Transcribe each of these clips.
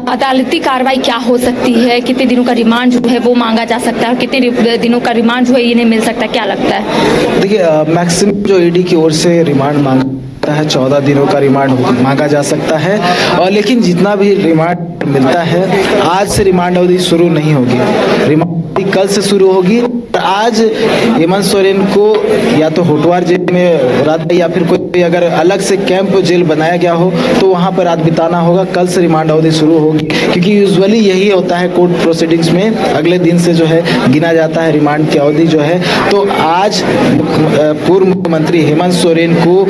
अदालती कार्रवाई क्या हो सकती है, कितने दिनों का रिमांड जो है वो मांगा जा सकता है और कितने दिनों का रिमांड जो है इन्हें मिल सकता है, क्या लगता है? देखिए, मैक्सिमम जो ईडी की ओर से रिमांड मांगता है 14 दिनों का रिमांड मांगा जा सकता है। और लेकिन जितना भी रिमांड मिलता है, आज से रिमांड अवधि शुरू नहीं होगी, रिमांड कल से शुरू होगी। आज हेमंत सोरेन को या तो होटवार जेल में रात या फिर कोई अगर अलग से कैंप जेल बनाया गया हो तो वहां पर रात बिताना होगा। कल से रिमांड अवधि शुरू होगी, क्योंकि यूजुअली यही होता है कोर्ट प्रोसीडिंग्स में, अगले दिन से जो है गिना जाता है रिमांड की अवधि जो है। तो आज पूर्व मुख्यमंत्री हेमंत सोरेन को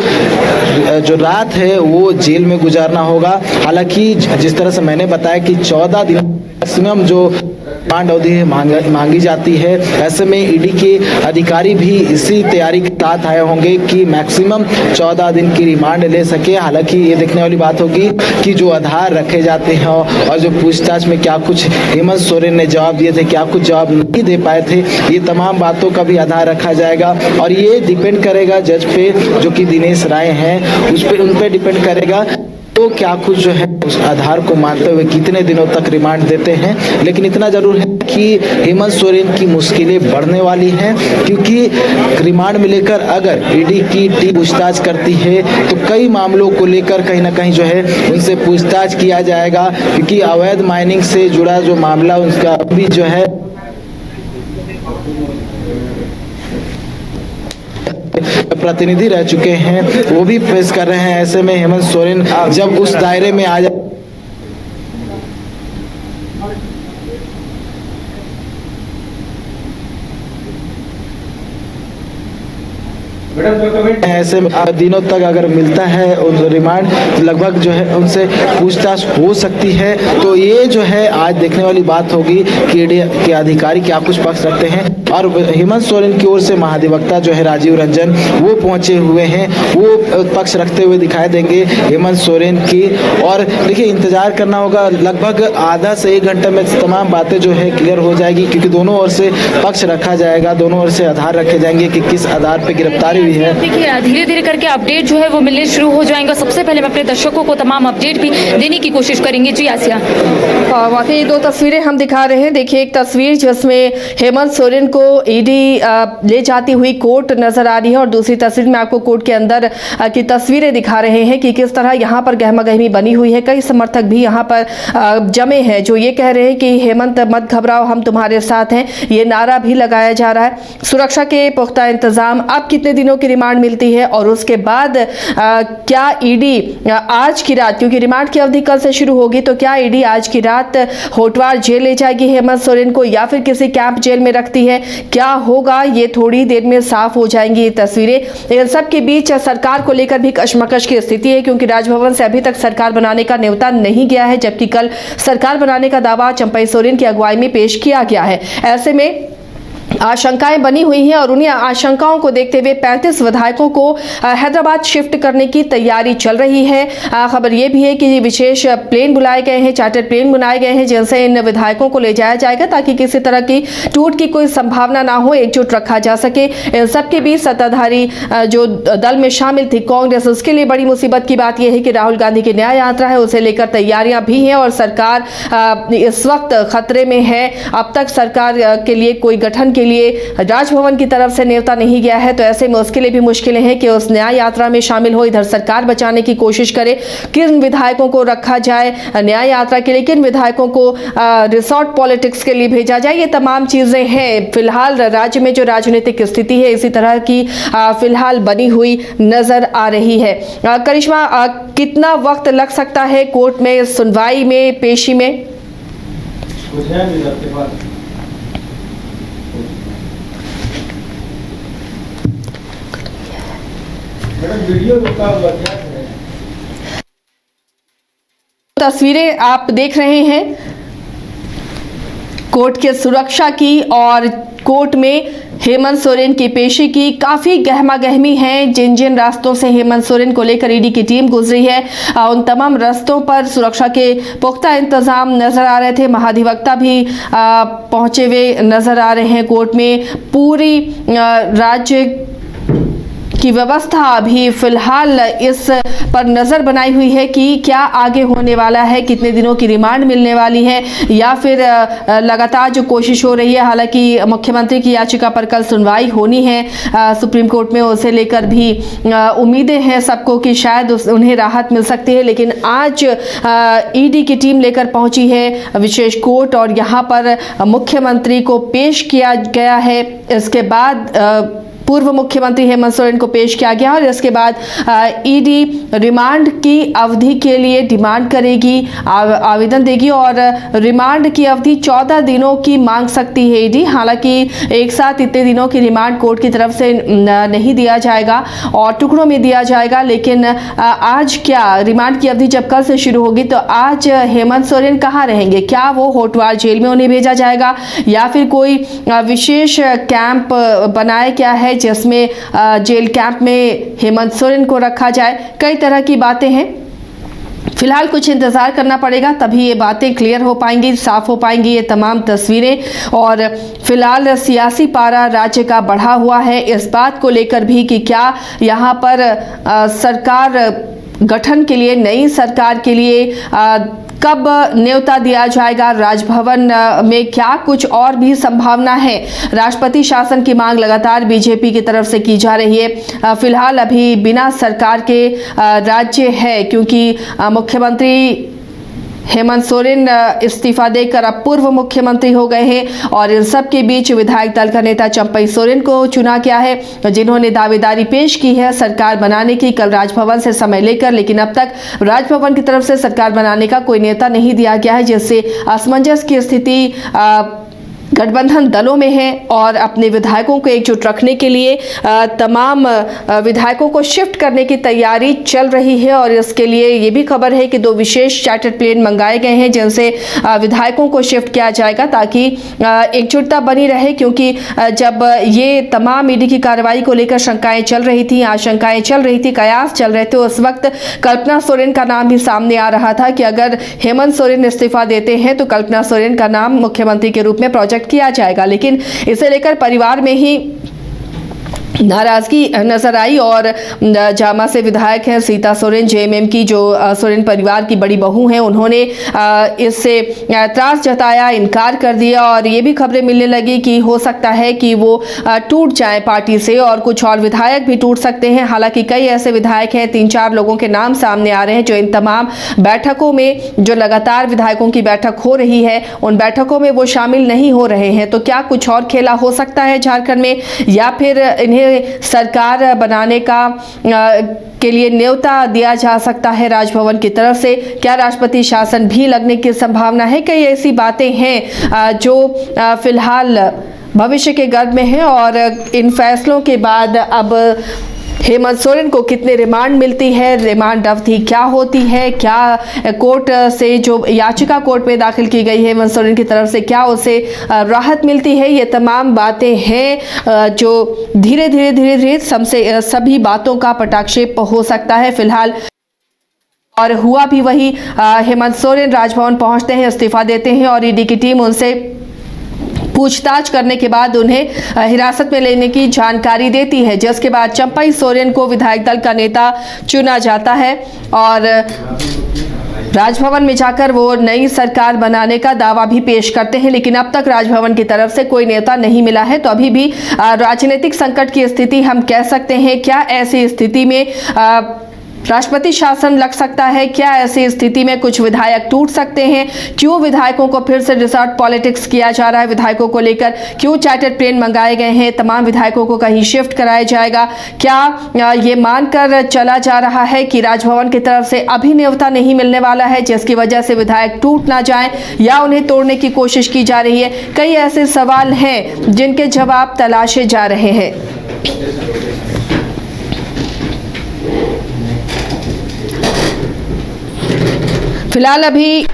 जो रात है वो जेल में गुजारना होगा। हालांकि जिस तरह से मैंने बताया कि 14 दिन मैक्सिमम जो रिमांड अवधि मांगी जाती है, ऐसे में ईडी के अधिकारी भी इसी तैयारी के साथ आए होंगे कि मैक्सिमम 14 दिन की रिमांड ले सके। हालांकि ये देखने वाली बात होगी कि जो आधार रखे जाते हैं और जो पूछताछ में क्या कुछ हेमंत सोरेन ने जवाब दिए थे, क्या कुछ जवाब नहीं दे पाए थे, ये तमाम बातों का भी आधार रखा जाएगा। और ये डिपेंड करेगा जज पे, जो कि दिनेश राय हैं, उन पर डिपेंड करेगा तो क्या कुछ जो है उस आधार को मानते हुए कितने दिनों तक रिमांड देते हैं। लेकिन इतना जरूर है कि हेमंत सोरेन की मुश्किलें बढ़ने वाली हैं, क्योंकि रिमांड में लेकर अगर ईडी की टीम पूछताछ करती है तो कई मामलों को लेकर कहीं ना कहीं जो है उनसे पूछताछ किया जाएगा, क्योंकि अवैध माइनिंग से जुड़ा जो मामला उनका भी जो है प्रतिनिधि रह चुके हैं, वो भी फेस कर रहे हैं। ऐसे में हेमंत सोरेन जब उस दायरे में आ जाए, ऐसे दिनों तक अगर मिलता है रिमांड, लगभग जो है उनसे पूछताछ हो सकती है। तो ये जो है आज देखने वाली बात होगी कि ईडी के अधिकारी क्या कुछ पक्ष रखते हैं। और हेमंत सोरेन की ओर से महाधिवक्ता जो है राजीव रंजन, वो पहुंचे हुए हैं, वो पक्ष रखते हुए दिखाई देंगे हेमंत सोरेन की। और देखिए, इंतजार करना होगा, लगभग आधा से 1 घंटे में तमाम बातें जो है क्लियर हो जाएगी, क्योंकि दोनों ओर से पक्ष रखा जाएगा, दोनों ओर से आधार रखे जाएंगे कि किस आधार पर गिरफ्तारी हुई है। देखिए, धीरे धीरे करके अपडेट जो है वो मिलने शुरू हो जाएंगे। सबसे पहले हम अपने दर्शकों को तमाम अपडेट भी देने की कोशिश करेंगे। जी आसिया, वाकई 2 तस्वीरें हम दिखा रहे हैं। देखिए, एक तस्वीर जिसमें हेमंत सोरेन को ईडी ले जाती हुई कोर्ट नजर आ रही है, और दूसरी तस्वीर में आपको कोर्ट के अंदर की तस्वीरें दिखा रहे हैं कि किस तरह यहाँ पर गहमा गहमी बनी हुई है। कई समर्थक भी यहाँ पर जमे हैं जो ये कह रहे हैं कि हेमंत मत घबराओ, हम तुम्हारे साथ हैं, ये नारा भी लगाया जा रहा है। सुरक्षा के पुख्ता इंतजाम, अब कितने दिनों की रिमांड मिलती है और उसके बाद क्या ईडी आज की रात, क्योंकि रिमांड की अवधि कल से शुरू होगी, तो क्या ईडी आज की रात होटवार जेल ले जाएगी हेमंत सोरेन को या फिर किसी कैंप जेल में रखती है, क्या होगा ये थोड़ी देर में साफ हो जाएंगी ये तस्वीरें। इन सब के बीच सरकार को लेकर भी कशमकश की स्थिति है, क्योंकि राजभवन से अभी तक सरकार बनाने का न्योता नहीं गया है, जबकि कल सरकार बनाने का दावा चंपई सोरेन की अगुवाई में पेश किया गया है। ऐसे में आशंकाएं बनी हुई हैं और उन्हीं आशंकाओं को देखते हुए 35 विधायकों को हैदराबाद शिफ्ट करने की तैयारी चल रही है। खबर यह भी है कि विशेष प्लेन बुलाए गए हैं, चार्टर्ड प्लेन बनाए गए हैं, जिनसे इन विधायकों को ले जाया जाएगा ताकि किसी तरह की टूट की कोई संभावना ना हो, एकजुट रखा जा सके। इन सबके बीच सत्ताधारी जो दल में शामिल थी कांग्रेस, उसके लिए बड़ी मुसीबत की बात यह है कि राहुल गांधी की न्याय यात्रा है, उसे लेकर तैयारियां भी हैं और सरकार इस वक्त खतरे में है। अब तक सरकार के लिए कोई गठन के लिए राजभवन की तरफ से न्योता नहीं गया है, तो ऐसे में उसके लिए भी मुश्किलें हैं कि उस न्याय यात्रा में शामिल हो, इधर सरकार बचाने की कोशिश करे। किन विधायकों को रखा जाए न्याय यात्रा के लिए, किन विधायकों को रिसोर्ट पॉलिटिक्स के लिए भेजा जाए, ये तमाम चीजें हैं। फिलहाल राज्य में जो राजनीतिक स्थिति है इसी तरह की फिलहाल बनी हुई नजर आ रही है। करिश्मा, कितना वक्त लग सकता है कोर्ट में सुनवाई में, पेशी में? तस्वीरें आप देख रहे हैं कोर्ट के सुरक्षा की और कोर्ट में हेमंत सोरेन की पेशी की। काफी गहमा गहमी है। जिन जिन रास्तों से हेमंत सोरेन को लेकर ईडी की टीम गुजरी है, उन तमाम रास्तों पर सुरक्षा के पुख्ता इंतजाम नजर आ रहे थे। महाधिवक्ता भी पहुंचे हुए नजर आ रहे हैं कोर्ट में। पूरी राज्य की व्यवस्था अभी फिलहाल इस पर नजर बनाई हुई है कि क्या आगे होने वाला है, कितने दिनों की रिमांड मिलने वाली है, या फिर लगातार जो कोशिश हो रही है। हालांकि मुख्यमंत्री की याचिका पर कल सुनवाई होनी है सुप्रीम कोर्ट में, उसे लेकर भी उम्मीदें हैं सबको कि शायद उन्हें राहत मिल सकती है। लेकिन आज ईडी की टीम लेकर पहुंची है विशेष कोर्ट और यहां पर मुख्यमंत्री को पेश किया गया है। इसके बाद पूर्व मुख्यमंत्री हेमंत सोरेन को पेश किया गया और इसके बाद ईडी रिमांड की अवधि के लिए डिमांड करेगी, आवेदन देगी और रिमांड की अवधि 14 दिनों की मांग सकती है ईडी। हालांकि एक साथ इतने दिनों की रिमांड कोर्ट की तरफ से नहीं दिया जाएगा और टुकड़ों में दिया जाएगा। लेकिन आज क्या रिमांड की अवधि जब कल से शुरू होगी तो आज हेमंत सोरेन कहाँ रहेंगे? क्या वो होटवार जेल में उन्हें भेजा जाएगा या फिर कोई विशेष कैंप बनाया गया है जिसमें जेल कैंप में हेमंत सोरेन को रखा जाए? कई तरह की बातें हैं। फिलहाल कुछ इंतजार करना पड़ेगा, तभी ये बातें क्लियर हो पाएंगी, साफ हो पाएंगी ये तमाम तस्वीरें। और फिलहाल सियासी पारा राज्य का बढ़ा हुआ है इस बात को लेकर भी कि क्या यहाँ पर सरकार गठन के लिए, नई सरकार के लिए कब न्योता दिया जाएगा, राजभवन में क्या कुछ और भी संभावना है। राष्ट्रपति शासन की मांग लगातार बीजेपी की तरफ से की जा रही है। फिलहाल अभी बिना सरकार के राज्य है क्योंकि मुख्यमंत्री हेमंत सोरेन इस्तीफा देकर अब पूर्व मुख्यमंत्री हो गए हैं और इन सब के बीच विधायक दल का नेता चंपई सोरेन को चुना गया है जिन्होंने दावेदारी पेश की है सरकार बनाने की कल राजभवन से समय लेकर। लेकिन अब तक राजभवन की तरफ से सरकार बनाने का कोई नेता नहीं दिया गया है, जिससे असमंजस की स्थिति गठबंधन दलों में है और अपने विधायकों को एकजुट रखने के लिए तमाम विधायकों को शिफ्ट करने की तैयारी चल रही है। और इसके लिए ये भी खबर है कि 2 विशेष चार्टर्ड प्लेन मंगाए गए हैं जिनसे विधायकों को शिफ्ट किया जाएगा ताकि एकजुटता बनी रहे। क्योंकि जब ये तमाम ईडी की कार्रवाई को लेकर शंकाएं चल रही थी, आशंकाएं चल रही थी, कयास चल रहे थे, उस वक्त कल्पना सोरेन का नाम भी सामने आ रहा था कि अगर हेमंत सोरेन इस्तीफा देते हैं तो कल्पना सोरेन का नाम मुख्यमंत्री के रूप में प्रोजेक्ट किया जाएगा। लेकिन इसे लेकर परिवार में ही नाराजगी नजर आई और जामा से विधायक हैं सीता सोरेन, जेएमएम की जो सोरेन परिवार की बड़ी बहू हैं, उन्होंने इससे एतराज जताया, इनकार कर दिया और ये भी खबरें मिलने लगी कि हो सकता है कि वो टूट जाए पार्टी से और कुछ और विधायक भी टूट सकते हैं। हालांकि कई ऐसे विधायक हैं, 3-4 लोगों के नाम सामने आ रहे हैं जो इन तमाम बैठकों में, जो लगातार विधायकों की बैठक हो रही है, उन बैठकों में वो शामिल नहीं हो रहे हैं। तो क्या कुछ और खेला हो सकता है झारखंड में या फिर इन्हें सरकार बनाने का के लिए न्योता दिया जा सकता है राजभवन की तरफ से? क्या राष्ट्रपति शासन भी लगने की संभावना है? कई ऐसी बातें हैं जो फिलहाल भविष्य के गर्भ में है और इन फैसलों के बाद अब हेमंत सोरेन को कितने रिमांड मिलती है, रिमांड अवधि क्या होती है, क्या कोर्ट से जो याचिका कोर्ट में दाखिल की गई है हेमंत सोरेन की तरफ से क्या उसे राहत मिलती है, ये तमाम बातें हैं जो धीरे धीरे सभी बातों का पटाक्षेप हो सकता है। फिलहाल और हुआ भी वही, हेमंत सोरेन राजभवन पहुंचते हैं, इस्तीफा देते हैं और ईडी की टीम उनसे पूछताछ करने के बाद उन्हें हिरासत में लेने की जानकारी देती है, जिसके बाद चंपई सोरेन को विधायक दल का नेता चुना जाता है और राजभवन में जाकर वो नई सरकार बनाने का दावा भी पेश करते हैं। लेकिन अब तक राजभवन की तरफ से कोई नेता नहीं मिला है, तो अभी भी राजनीतिक संकट की स्थिति हम कह सकते हैं। क्या ऐसी स्थिति में राष्ट्रपति शासन लग सकता है? क्या ऐसी स्थिति में कुछ विधायक टूट सकते हैं? क्यों विधायकों को फिर से रिसोर्ट पॉलिटिक्स किया जा रहा है? विधायकों को लेकर क्यों चार्टर्ड प्लेन मंगाए गए हैं? तमाम विधायकों को कहीं शिफ्ट कराया जाएगा? क्या ये मानकर चला जा रहा है कि राजभवन की तरफ से अभी न्योता नहीं मिलने वाला है जिसकी वजह से विधायक टूट ना जाए या उन्हें तोड़ने की कोशिश की जा रही है? कई ऐसे सवाल हैं जिनके जवाब तलाशे जा रहे हैं। फिलहाल अभी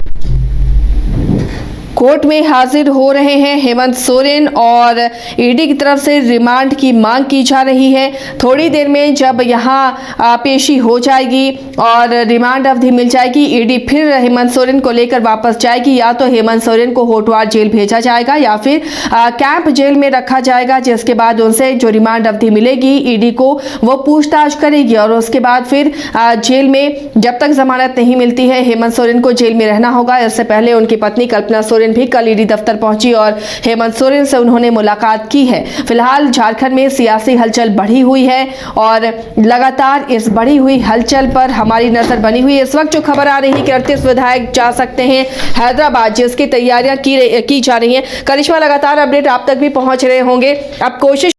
कोर्ट में हाजिर हो रहे हैं हेमंत सोरेन और ईडी की तरफ से रिमांड की मांग की जा रही है। थोड़ी देर में जब यहां पेशी हो जाएगी और रिमांड अवधि मिल जाएगी, ईडी फिर हेमंत सोरेन को लेकर वापस जाएगी। या तो हेमंत सोरेन को होटवार जेल भेजा जाएगा या फिर कैंप जेल में रखा जाएगा, जिसके बाद उनसे जो रिमांड अवधि मिलेगी ईडी को वो पूछताछ करेगी और उसके बाद फिर जेल में जब तक जमानत नहीं मिलती है हेमंत सोरेन को जेल में रहना होगा। इससे पहले उनकी पत्नी कल्पना सोरेन भी कल ईडी दफ्तर पहुंची और हेमंत सोरेन से उन्होंने मुलाकात की है। फिलहाल झारखंड में सियासी हलचल बढ़ी हुई है और लगातार इस बढ़ी हुई हलचल पर हमारी नजर बनी हुई है। इस वक्त जो खबर आ रही है कि 38 विधायक जा सकते हैं हैदराबाद, जिसकी तैयारियां की जा रही हैं। करिश्मा, लगातार अपडेट आप तक भी पहुंच रहे होंगे। अब कोशिश